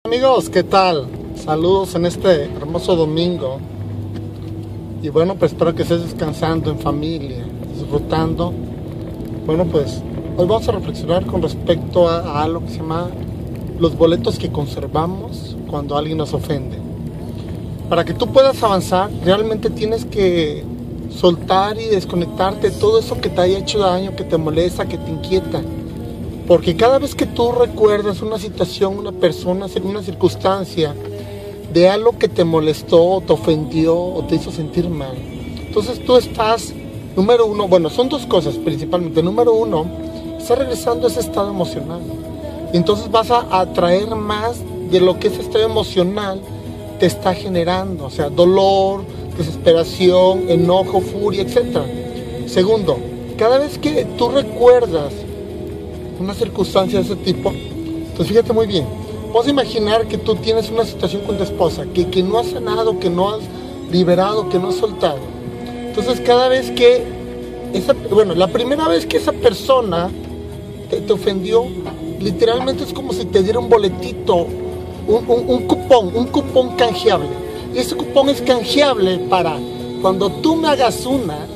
Amigos, ¿qué tal? Saludos en este hermoso domingo. Y bueno, pues espero que estés descansando en familia, disfrutando. Bueno, pues hoy vamos a reflexionar con respecto a algo que se llama los boletos que conservamos cuando alguien nos ofende. Para que tú puedas avanzar, realmente tienes que soltar y desconectarte de todo eso que te haya hecho daño, que te molesta, que te inquieta. Porque cada vez que tú recuerdas una situación, una persona, una circunstancia de algo que te molestó, te ofendió o te hizo sentir mal, entonces tú estás, número uno, bueno, son dos cosas principalmente. Número uno, estás regresando a ese estado emocional. Y entonces vas a atraer más de lo que ese estado emocional te está generando. O sea, dolor, desesperación, enojo, furia, etc. Segundo, cada vez que tú recuerdas una circunstancia de ese tipo, pues fíjate muy bien, vamos a imaginar que tú tienes una situación con tu esposa que no has sanado, que no has liberado, que no has soltado. Entonces cada vez que la primera vez que esa persona te ofendió, literalmente es como si te diera un boletito, un cupón canjeable. Y ese cupón es canjeable para cuando tú me hagas una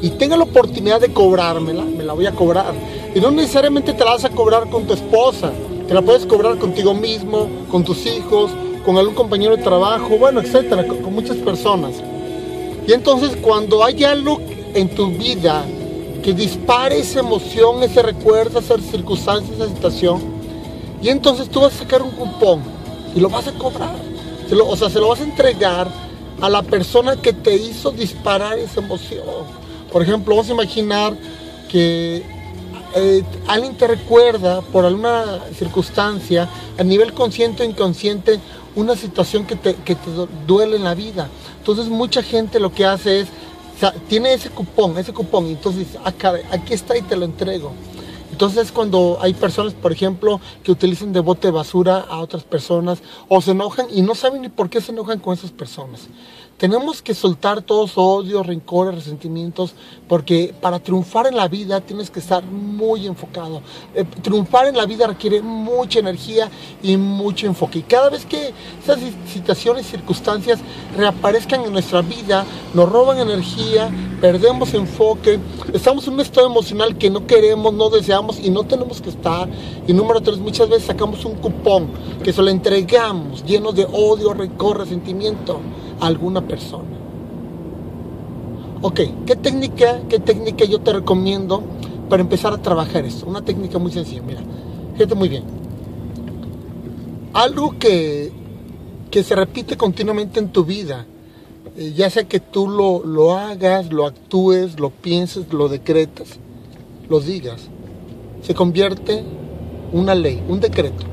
y tenga la oportunidad de cobrármela, me la voy a cobrar. Y no necesariamente te la vas a cobrar con tu esposa, te la puedes cobrar contigo mismo, con tus hijos, con algún compañero de trabajo, bueno, etcétera, con muchas personas. Y entonces cuando hay algo en tu vida que dispare esa emoción, ese recuerdo, esa circunstancia, esa situación, y entonces tú vas a sacar un cupón y lo vas a cobrar. Se lo vas a entregar a la persona que te hizo disparar esa emoción. Por ejemplo, vamos a imaginar que alguien te recuerda por alguna circunstancia, a nivel consciente o inconsciente, una situación que te duele en la vida. Entonces mucha gente lo que hace es, tiene ese cupón, y entonces dice, caray, aquí está y te lo entrego. Entonces cuando hay personas, por ejemplo, que utilizan de bote de basura a otras personas, o se enojan y no saben ni por qué se enojan con esas personas. Tenemos que soltar todos odios, rencores, resentimientos, porque para triunfar en la vida tienes que estar muy enfocado. Triunfar en la vida requiere mucha energía y mucho enfoque. Y cada vez que esas situaciones y circunstancias reaparezcan en nuestra vida, nos roban energía, perdemos enfoque, estamos en un estado emocional que no queremos, no deseamos y no tenemos que estar. Y número 3, muchas veces sacamos un cupón que se lo entregamos lleno de odio, rencor, resentimiento a alguna persona. Ok, ¿qué técnica yo te recomiendo para empezar a trabajar esto? Una técnica muy sencilla, mira, fíjate muy bien. Algo que se repite continuamente en tu vida, ya sea que tú lo hagas, lo actúes, lo pienses, lo decretas, lo digas, se convierte en una ley, un decreto.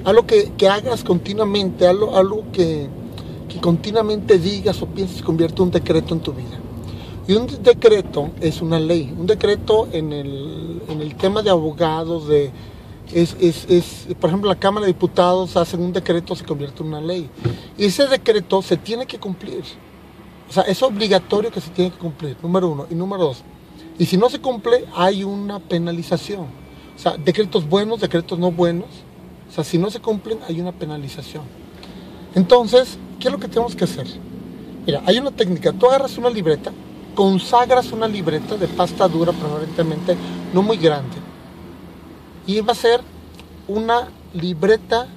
Algo que hagas continuamente, algo que continuamente digas o pienses, se convierte en un decreto en tu vida. Y un decreto es una ley. Un decreto en el tema de abogados, por ejemplo, la Cámara de Diputados hacen un decreto, se convierte en una ley. Y ese decreto se tiene que cumplir. O sea, es obligatorio que se tiene que cumplir, número 1. Y número 2, y si no se cumple, hay una penalización. O sea, decretos buenos, decretos no buenos. O sea, si no se cumplen, hay una penalización. Entonces, ¿qué es lo que tenemos que hacer? Mira, hay una técnica. Tú agarras una libreta, consagras una libreta de pasta dura, preferentemente no muy grande. Y va a ser una libreta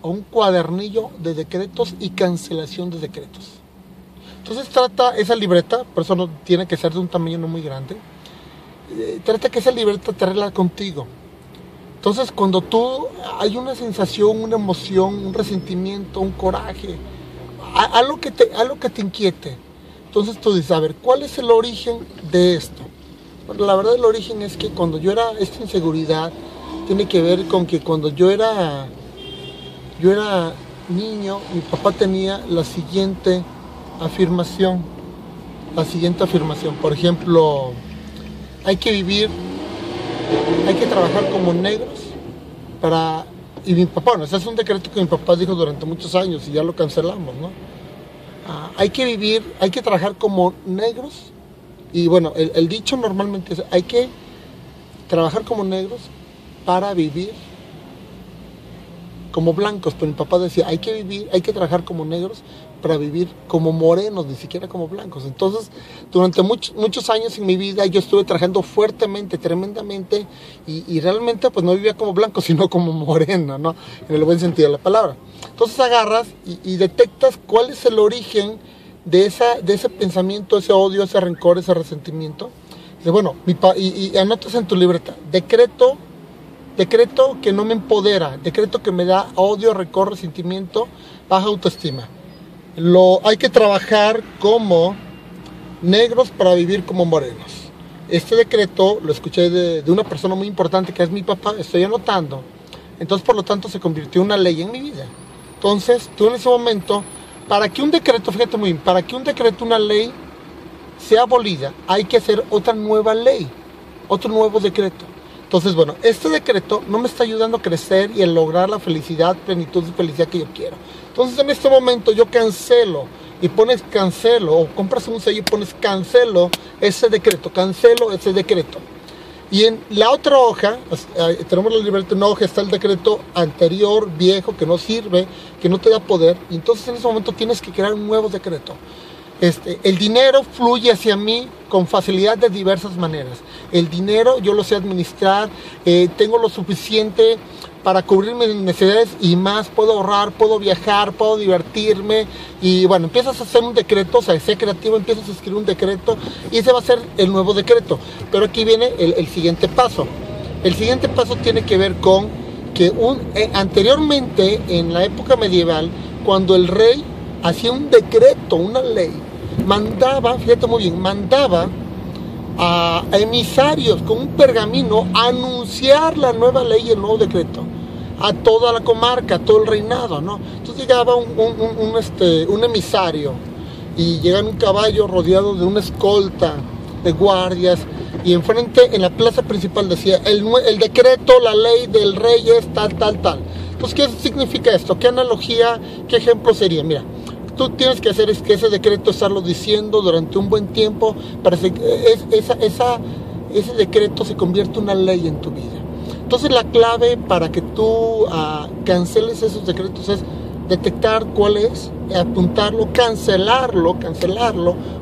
o un cuadernillo de decretos y cancelación de decretos. Entonces trata esa libreta, por eso no tiene que ser de un tamaño no muy grande, trata que esa libreta te arregla contigo. Entonces cuando tú hay una sensación, una emoción, un resentimiento, un coraje, algo que te inquiete, entonces tú dices, a ver, ¿cuál es el origen de esto? Bueno, la verdad el origen es que cuando yo era, esta inseguridad tiene que ver con que cuando yo era niño, mi papá tenía la siguiente afirmación, por ejemplo, hay que trabajar como negros y mi papá, ese es un decreto que mi papá dijo durante muchos años y ya lo cancelamos, ¿no? Hay que trabajar como negros, y bueno, el dicho normalmente es, hay que trabajar como negros para vivir como blancos, pero mi papá decía, hay que vivir, hay que trabajar como negros para vivir como morenos, ni siquiera como blancos. Entonces, durante muchos años en mi vida yo estuve trabajando fuertemente, tremendamente, y realmente pues no vivía como blanco, sino como moreno, ¿no? En el buen sentido de la palabra. Entonces agarras y detectas cuál es el origen de ese pensamiento, ese odio, ese rencor, ese resentimiento. Dice, bueno, y anotas en tu libreta, decreto que no me empodera, decreto que me da odio, rencor, resentimiento, baja autoestima. Hay que trabajar como negros para vivir como morenos. Este decreto lo escuché de una persona muy importante que es mi papá, estoy anotando. Entonces, por lo tanto, se convirtió en una ley en mi vida. Entonces, tú en ese momento, para que un decreto, fíjate muy bien, para que un decreto, una ley, sea abolida, hay que hacer otra nueva ley, otro nuevo decreto. Entonces, bueno, este decreto no me está ayudando a crecer y a lograr la felicidad, plenitud y felicidad que yo quiero. Entonces, en este momento yo cancelo, y pones cancelo, o compras un sello y pones cancelo ese decreto. Y en la otra hoja, tenemos la libreta, una hoja está el decreto anterior, viejo, que no sirve, que no te da poder, y entonces en ese momento tienes que crear un nuevo decreto. El dinero fluye hacia mí con facilidad de diversas maneras. El dinero yo lo sé administrar, tengo lo suficiente para cubrir mis necesidades y más, puedo ahorrar, puedo viajar, puedo divertirme, y bueno, empiezas a hacer un decreto, o sea, sé creativo, empiezas a escribir un decreto y ese va a ser el nuevo decreto. Pero aquí viene el siguiente paso. El siguiente paso tiene que ver con que anteriormente, en la época medieval, cuando el rey hacía un decreto, una ley, mandaba, fíjate muy bien, mandaba a emisarios con un pergamino a anunciar la nueva ley y el nuevo decreto a toda la comarca, a todo el reinado, ¿no? Entonces llegaba un emisario y llega en un caballo rodeado de una escolta de guardias, y enfrente en la plaza principal decía el decreto, la ley del rey es tal. Entonces, ¿qué significa esto? ¿Qué analogía, qué ejemplo sería? Mira, tú tienes que hacer es que ese decreto estarlo diciendo durante un buen tiempo para que ese decreto se convierta en una ley en tu vida. Entonces la clave para que tú canceles esos decretos es detectar cuál es, apuntarlo, cancelarlo,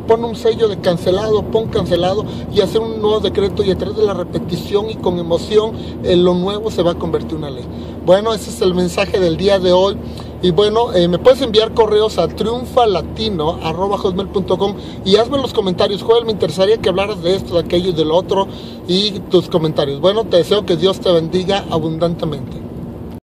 pon un sello de cancelado, pon cancelado y hacer un nuevo decreto, y a través de la repetición y con emoción lo nuevo se va a convertir en una ley. Bueno, ese es el mensaje del día de hoy. Y bueno, me puedes enviar correos a triunfalatino@hotmail.com y hazme en los comentarios, Joel, me interesaría que hablaras de esto, de aquello y de lo otro, y tus comentarios. Bueno, te deseo que Dios te bendiga abundantemente.